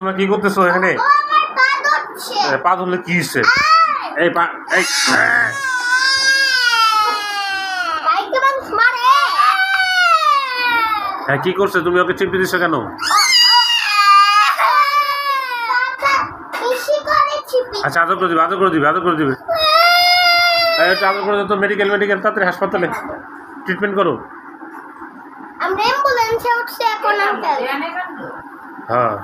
তোমরা কি করতেছো এখানে? পা ধরলে কি হচ্ছে? এই পা এই হ্যাঁ কি করছে? তুমি ওকে চিপে দিচ্ছ কেন? আচ্ছা আদর করে দিবে, আদর করে দিবে, আদর করে দিবে। এটা আদর করে তো মেডিকেল তাড়াতাড়ি হাসপাতালে ট্রিটমেন্ট করো। আমরা অ্যাম্বুলেন্সে উঠছি এখন আঙ্কেল। হ্যাঁ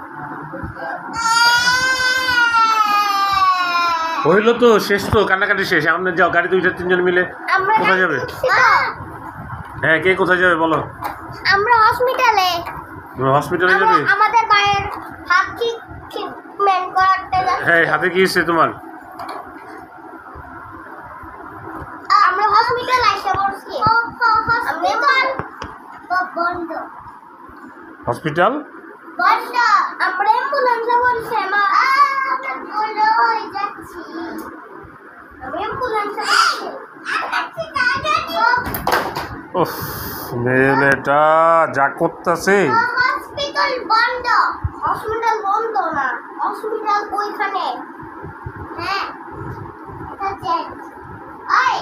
হইলো তো, শেষ তো, কান্নাকাটি শেষ। আমরা যাও, গাড়ি 2-3 জন মিলে কোথায় যাবে? হ্যাঁ কে কোথায় যাবে বলো? আমরা হসপিটালে। হসপিটালে যাবে? আমাদের ভাইয়ের হাত ট্রিটমেন্ট করাতে যাচ্ছি। হ্যাঁ হাতে কি হয়েছে তোমার? আমরা হসপিটালে এসে পড়ছি। হসপিটাল বন্ধ। হসপিটাল বন্ধ। আমরা অ্যাম্বুলেন্সে বলছি মা। আমরা ওই যাচ্ছি। আমি অ্যাম্বুলেন্সে বলছি। ওহ মেয়েটা যা করতেছে। হসপিটাল বন্ধ। হসপিটাল বন্ধ না, হসপিটাল ওইখানে। হ্যাঁ এটা চেঞ্জ। এই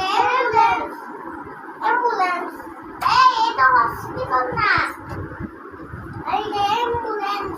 অ্যাম্বুলেন্স। অ্যাম্বুলেন্স। এই এটা হসপিটাল না, এই অ্যাম্বুলেন্স।